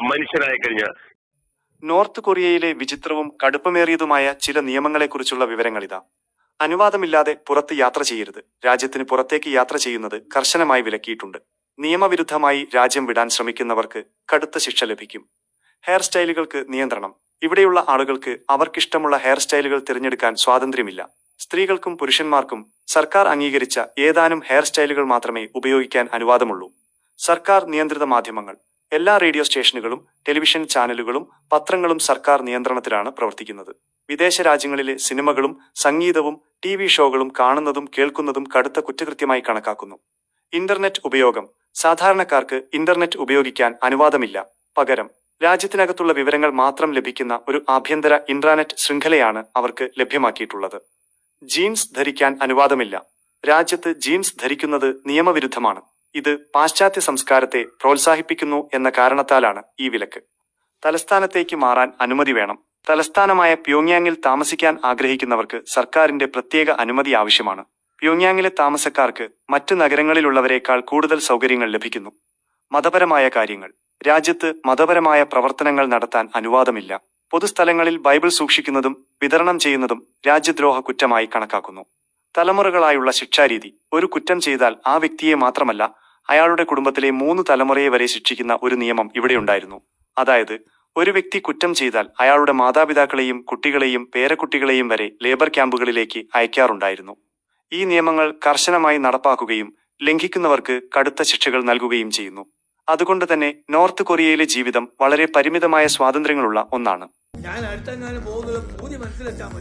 മനുഷ്യനായി കഴിഞ്ഞാൽ. നോർത്ത് കൊറിയയിലെ വിചിത്രവും കടുപ്പമേറിയതുമായ ചില നിയമങ്ങളെക്കുറിച്ചുള്ള വിവരങ്ങളിതാ. അനുവാദമില്ലാതെ പുറത്ത് യാത്ര ചെയ്യരുത്. രാജ്യത്തിന് പുറത്തേക്ക് യാത്ര ചെയ്യുന്നത് കർശനമായി വിലക്കിയിട്ടുണ്ട്. നിയമവിരുദ്ധമായി രാജ്യം വിടാൻ ശ്രമിക്കുന്നവർക്ക് കടുത്ത ശിക്ഷ ലഭിക്കും. ഹെയർ സ്റ്റൈലുകൾക്ക് നിയന്ത്രണം. ഇവിടെയുള്ള ആളുകൾക്ക് അവർക്കിഷ്ടമുള്ള ഹെയർ സ്റ്റൈലുകൾ തിരഞ്ഞെടുക്കാൻ സ്വാതന്ത്ര്യമില്ല. സ്ത്രീകൾക്കും പുരുഷന്മാർക്കും സർക്കാർ അംഗീകരിച്ച ഏതാനും ഹെയർ സ്റ്റൈലുകൾ മാത്രമേ ഉപയോഗിക്കാൻ അനുവാദമുള്ളൂ. സർക്കാർ നിയന്ത്രിത മാധ്യമങ്ങൾ. എല്ലാ റേഡിയോ സ്റ്റേഷനുകളും ടെലിവിഷൻ ചാനലുകളും പത്രങ്ങളും സർക്കാർ നിയന്ത്രണത്തിലാണ് പ്രവർത്തിക്കുന്നത്. വിദേശ രാജ്യങ്ങളിലെ സിനിമകളും സംഗീതവും TV ഷോകളും കാണുന്നതും കേൾക്കുന്നതും കടുത്ത കുറ്റകൃത്യമായി കണക്കാക്കുന്നു. ഇന്റർനെറ്റ് ഉപയോഗം. സാധാരണക്കാർക്ക് ഇന്റർനെറ്റ് ഉപയോഗിക്കാൻ അനുവാദമില്ല. പകരം രാജ്യത്തിനകത്തുള്ള വിവരങ്ങൾ മാത്രം ലഭിക്കുന്ന ഒരു ആഭ്യന്തര ഇൻട്രാനെറ്റ് ശൃംഖലയാണ് അവർക്ക് ലഭ്യമാക്കിയിട്ടുള്ളത്. ജീൻസ് ധരിക്കാൻ അനുവാദമില്ല. രാജ്യത്ത് ജീൻസ് ധരിക്കുന്നത് നിയമവിരുദ്ധമാണ്. ഇത് പാശ്ചാത്യ സംസ്കാരത്തെ പ്രോത്സാഹിപ്പിക്കുന്നു എന്ന കാരണത്താലാണ് ഈ വിലക്ക്. തലസ്ഥാനത്തേക്ക് മാറാൻ അനുമതി വേണം. തലസ്ഥാനമായ പ്യോങ്യാങ്ങിൽ താമസിക്കാൻ ആഗ്രഹിക്കുന്നവർക്ക് സർക്കാരിന്റെ പ്രത്യേക അനുമതി ആവശ്യമാണ്. പ്യോങ്യാങ്ങിലെ താമസക്കാർക്ക് മറ്റ് നഗരങ്ങളിലുള്ളവരെക്കാൾ കൂടുതൽ സൗകര്യങ്ങൾ ലഭിക്കുന്നു. മതപരമായ കാര്യങ്ങൾ. രാജ്യത്ത് മതപരമായ പ്രവർത്തനങ്ങൾ നടത്താൻ അനുവാദമില്ല. പൊതുസ്ഥലങ്ങളിൽ ബൈബിൾ സൂക്ഷിക്കുന്നതും വിതരണം ചെയ്യുന്നതും രാജ്യദ്രോഹ കുറ്റമായി കണക്കാക്കുന്നു. തലമുറകളായുള്ള ശിക്ഷാരീതി. ഒരു കുറ്റം ചെയ്താൽ ആ വ്യക്തിയെ മാത്രമല്ല അയാളുടെ കുടുംബത്തിലെ 3 തലമുറയെ വരെ ശിക്ഷിക്കുന്ന ഒരു നിയമം ഇവിടെയുണ്ടായിരുന്നു. അതായത് ഒരു വ്യക്തി കുറ്റം ചെയ്താൽ അയാളുടെ മാതാപിതാക്കളെയും കുട്ടികളെയും പേരക്കുട്ടികളെയും വരെ ലേബർ ക്യാമ്പുകളിലേക്ക് അയക്കാറുണ്ടായിരുന്നു. ഈ നിയമങ്ങൾ കർശനമായി നടപ്പാക്കുകയും ലംഘിക്കുന്നവർക്ക് കടുത്ത ശിക്ഷകൾ നൽകുകയും ചെയ്യുന്നു. അതുകൊണ്ട് തന്നെ നോർത്ത് കൊറിയയിലെ ജീവിതം വളരെ പരിമിതമായ സ്വാതന്ത്ര്യങ്ങളുള്ള ഒന്നാണ്.